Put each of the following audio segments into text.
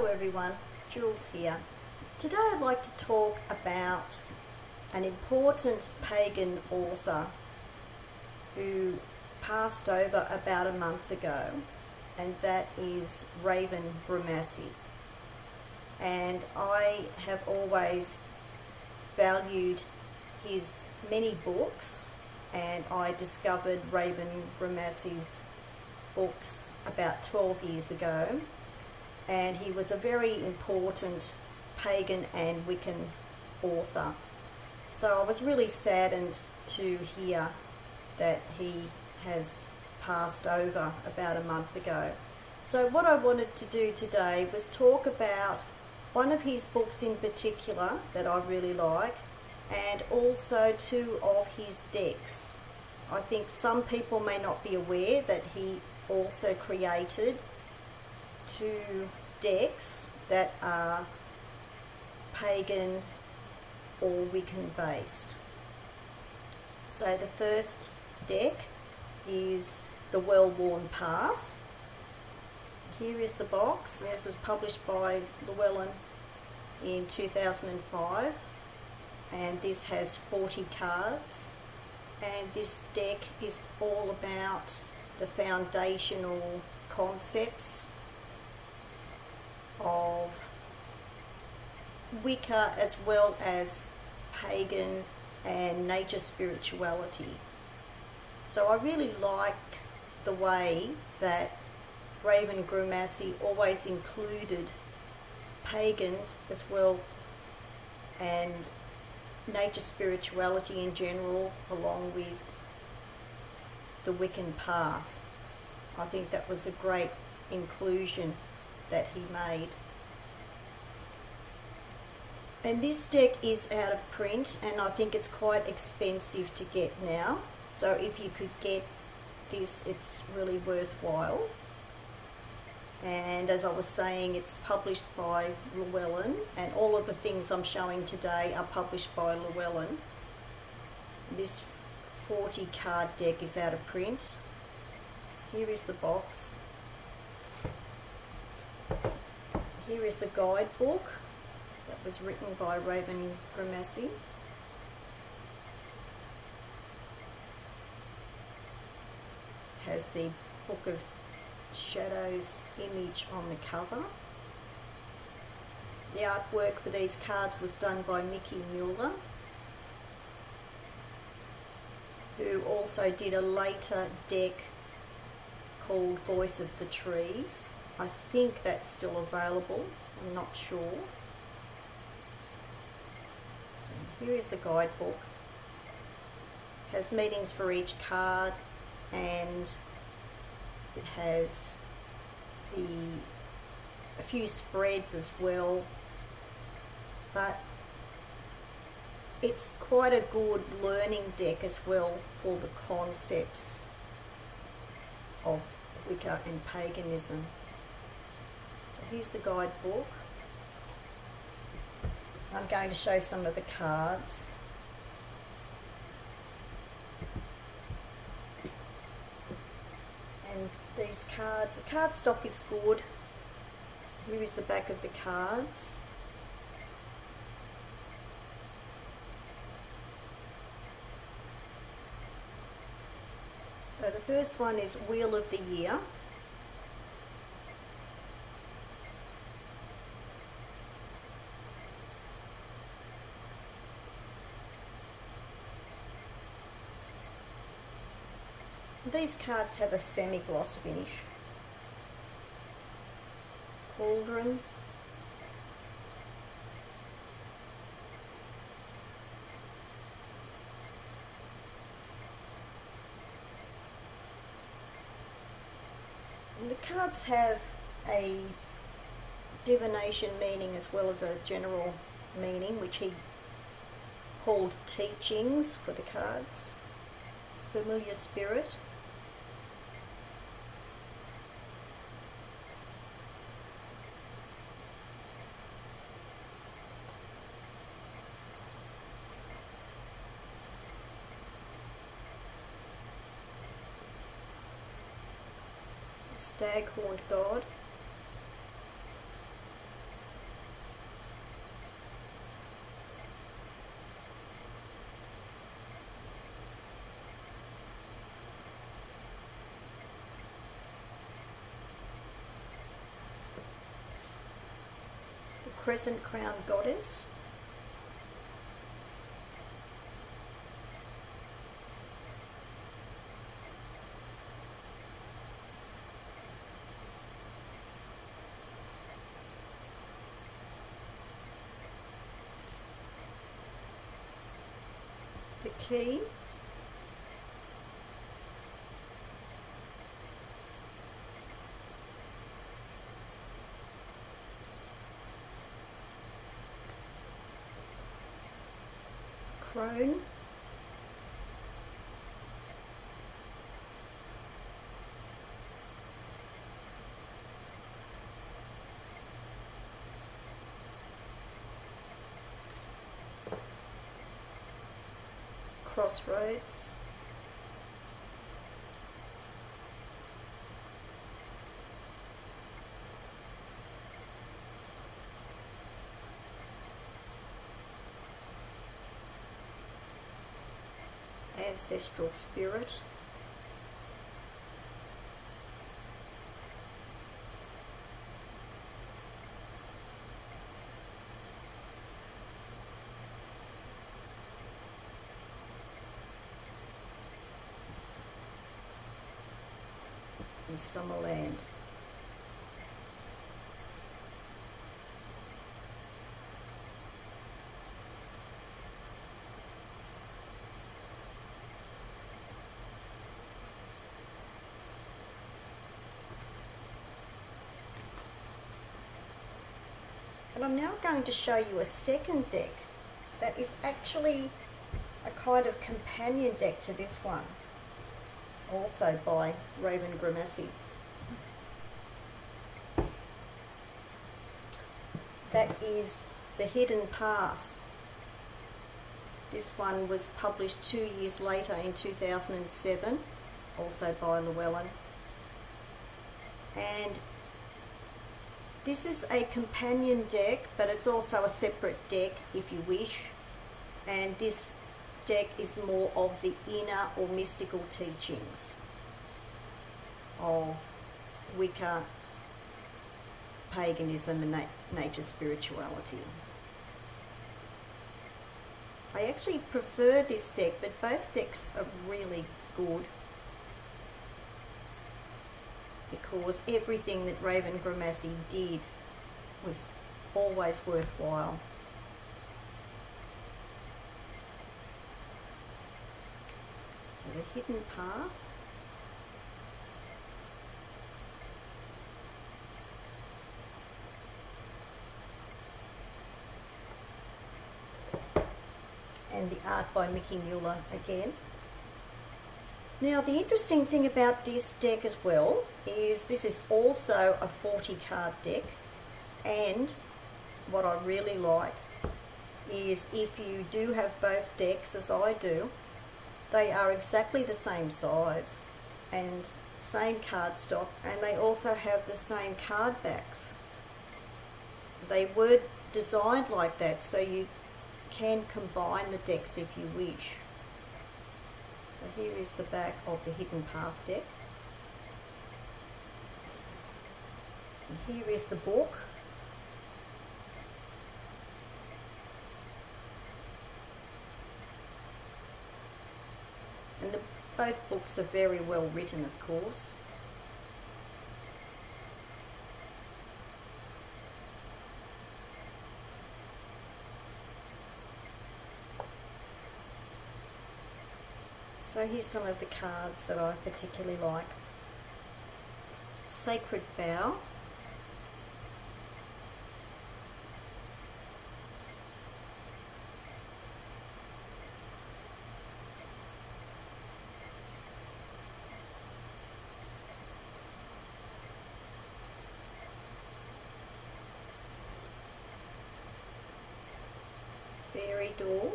everyone, Jules here. Today I'd like to talk about an important pagan author who passed over about a month ago, and that is Raven Grimassi. And I have always valued his many books, and I discovered Raven Grimassi's books about 12 years ago, and he was a very important pagan and Wiccan author. So I was really saddened to hear that he has passed over about a month ago. So what I wanted to do today was talk about one of his books in particular that I really like, and also two of his decks. I think some people may not be aware that he also created two decks that are pagan or Wiccan based. So the first deck is the Well-Worn Path. Here is the box. This was published by Llewellyn in 2005, and this has 40 cards, and this deck is all about the foundational concepts of Wicca as well as pagan and nature spirituality. So I really like the way that Raven Grimassi always included pagans as well and nature spirituality in general along with the Wiccan path. I think that was a great inclusion that he made. And this deck is out of print, and I think it's quite expensive to get now. So if you could get this, it's really worthwhile. And as I was saying, it's published by Llewellyn, and all of the things I'm showing today are published by Llewellyn. This 40 card deck is out of print. Here is the box. Here is the guidebook that was written by Raven Grimassi. Has the Book of Shadows image on the cover. The artwork for these cards was done by Mickey Mueller, who also did a later deck called Voice of the Trees. I think that's still available, I'm not sure. So here is the guidebook. Has meanings for each card, and it has a few spreads as well, but it's quite a good learning deck as well for the concepts of Wicca and paganism. So here's the guidebook. I'm going to show some of the cards. And these cards, the cardstock is good. Here is the back of the cards. So the first one is Wheel of the Year. These cards have a semi-gloss finish. Cauldron. And the cards have a divination meaning as well as a general meaning, which he called teachings for the cards. Familiar Spirit. Stag-horned God. Crescent Crown Goddess. The Key. Crone. Crossroads. Ancestral Spirit. And Summerland. And I'm now going to show you a second deck that is actually a kind of companion deck to this one, also by Raven Grimassi. That is The Hidden Path. This one was published 2 years later in 2007, also by Llewellyn. And this is a companion deck, but it's also a separate deck if you wish. And this deck is more of the inner or mystical teachings of Wicca, paganism and nature spirituality. I actually prefer this deck, but both decks are really good because everything that Raven Grimassi did was always worthwhile. So The Hidden Path. And the art by Mickey Muller again. Now the interesting thing about this deck as well is this is also a 40 card deck, and what I really like is if you do have both decks as I do, they are exactly the same size and same cardstock, and they also have the same card backs. They were designed like that so you can combine the decks if you wish. So here is the back of the Hidden Path deck. And here is the book. And both books are very well written, of course. So here's some of the cards that I particularly like. Sacred Bow. Fairy Door.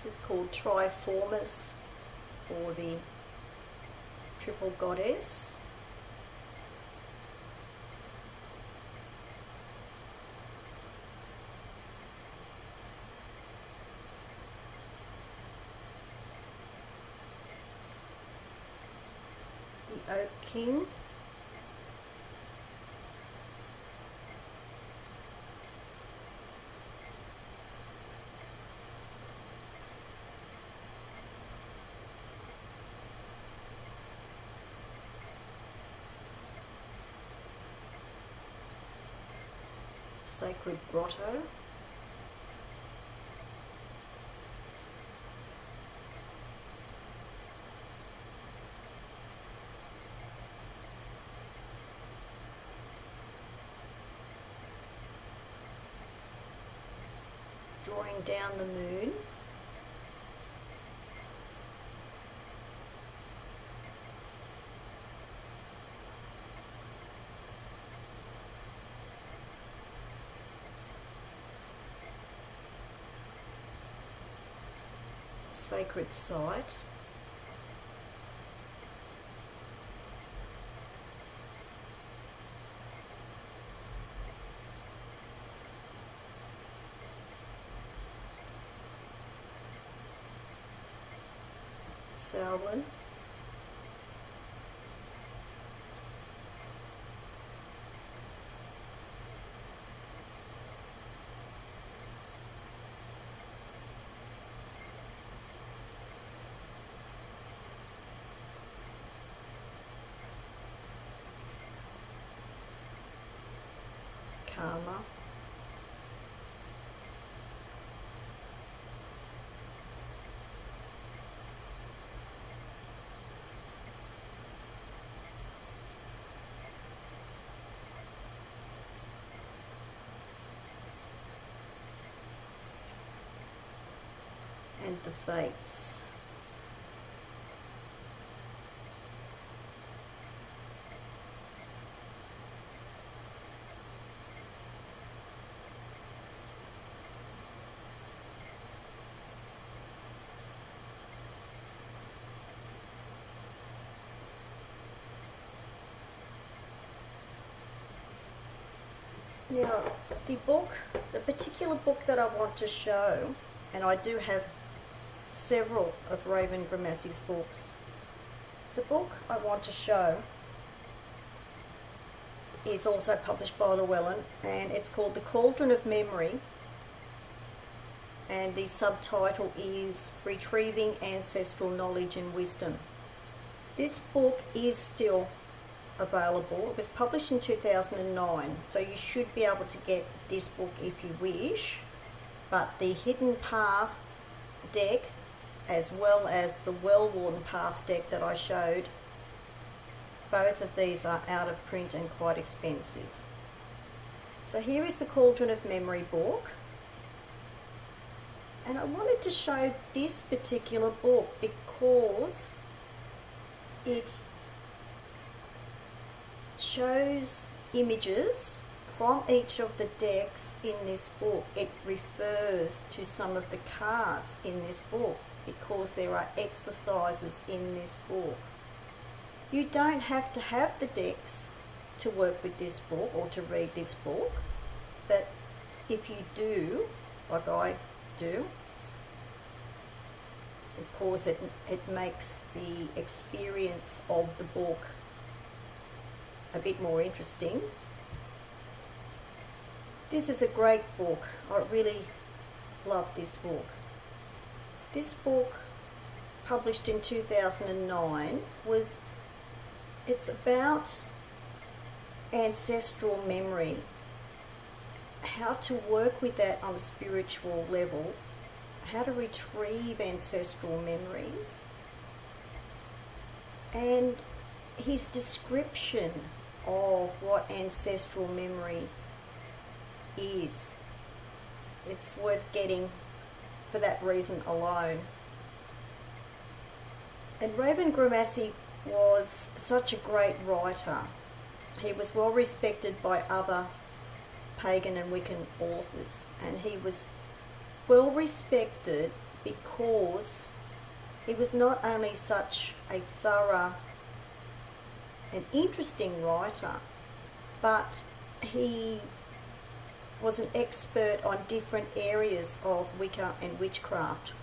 This is called Triformis, or the Triple Goddess. Oak King. Sacred Grotto. Drawing down the moon. Sacred Site. Llewellyn. Karma. And the Fates. Now, the particular book that I want to show, and I do have several of Raven Grimassi's books. The book I want to show is also published by Llewellyn, and it's called The Cauldron of Memory, and the subtitle is Retrieving Ancestral Knowledge and Wisdom. This book is still available. It was published in 2009, so you should be able to get this book if you wish, but the Hidden Path deck as well as the Well-Worn Path deck that I showed, both of these are out of print and quite expensive. So here is the Cauldron of Memory book, and I wanted to show this particular book because it shows images from each of the decks in this book. It refers to some of the cards in this book because there are exercises in this book. You don't have to have the decks to work with this book or to read this book, but if you do, like I do, of course it makes the experience of the book a bit more interesting. This is a great book. I really love this book. This book, published in 2009, it's about ancestral memory, how to work with that on a spiritual level, how to retrieve ancestral memories, and his description of what ancestral memory is. It's worth getting for that reason alone. And Raven Grimassi was such a great writer. He was well respected by other pagan and Wiccan authors, and he was well respected because he was not only such a thorough and interesting writer, but he was an expert on different areas of Wicca and witchcraft.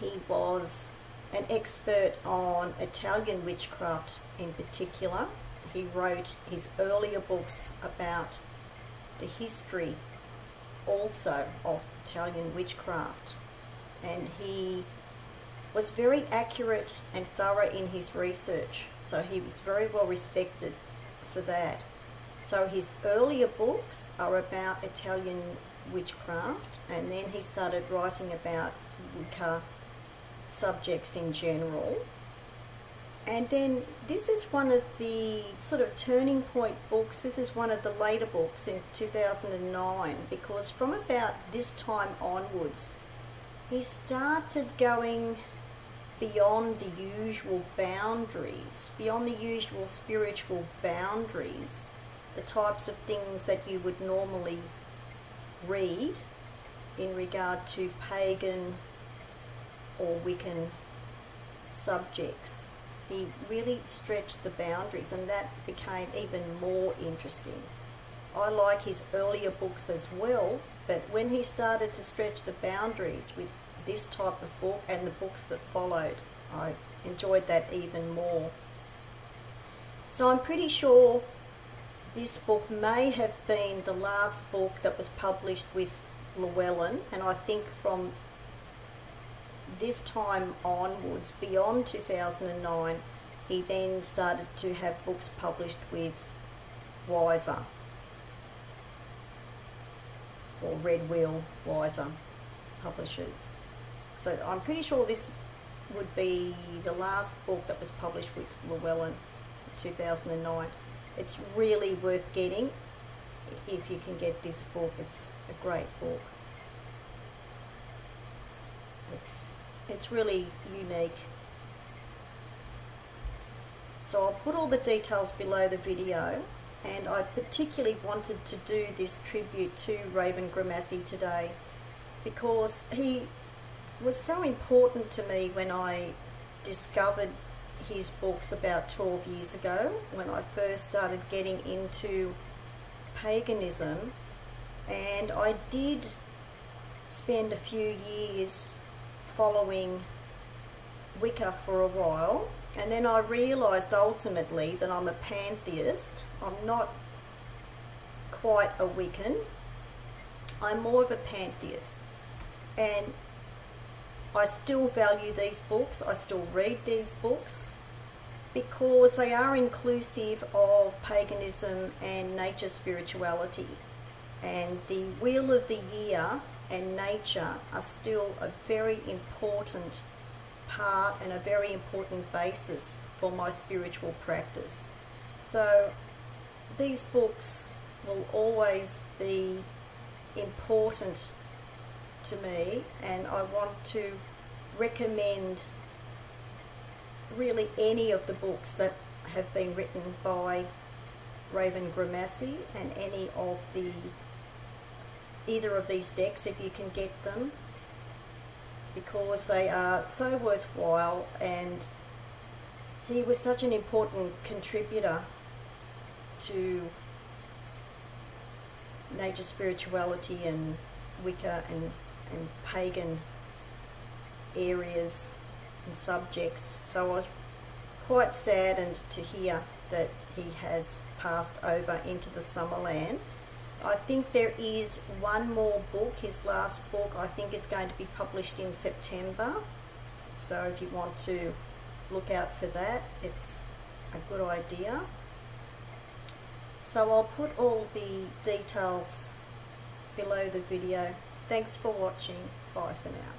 He was an expert on Italian witchcraft in particular. He wrote his earlier books about the history also of Italian witchcraft, and he was very accurate and thorough in his research, so he was very well respected for that. So his earlier books are about Italian witchcraft, and then he started writing about Wicca subjects in general. And then this is one of the sort of turning point books. This is one of the later books in 2009, because from about this time onwards he started going beyond the usual boundaries, beyond the usual spiritual boundaries, the types of things that you would normally read in regard to pagan or Wiccan subjects. He really stretched the boundaries, and that became even more interesting. I like his earlier books as well, but when he started to stretch the boundaries with this type of book and the books that followed, I enjoyed that even more. So I'm pretty sure this book may have been the last book that was published with Llewellyn, and I think from this time onwards, beyond 2009, he then started to have books published with Wiser, or Red Wheel Wiser publishers. So I'm pretty sure this would be the last book that was published with Llewellyn in 2009. It's really worth getting if you can get this book. It's a great book. It's really unique. So I'll put all the details below the video, and I particularly wanted to do this tribute to Raven Grimassi today because he was so important to me when I discovered his books about 12 years ago, when I first started getting into paganism. And I did spend a few years following Wicca for a while, and then I realised ultimately that I'm a pantheist. I'm not quite a Wiccan. I'm more of a pantheist, and I still value these books. I still read these books because they are inclusive of paganism and nature spirituality, and the Wheel of the Year and nature are still a very important part and a very important basis for my spiritual practice. So these books will always be important to me, and I want to recommend really any of the books that have been written by Raven Grimassi, and any of either of these decks if you can get them, because they are so worthwhile, and he was such an important contributor to nature spirituality and Wicca and pagan areas and subjects. So I was quite saddened to hear that he has passed over into the Summerland. I think there is one more book. His last book I think is going to be published in September, so if you want to look out for that, it's a good idea. So I'll put all the details below the video. Thanks for watching. Bye for now.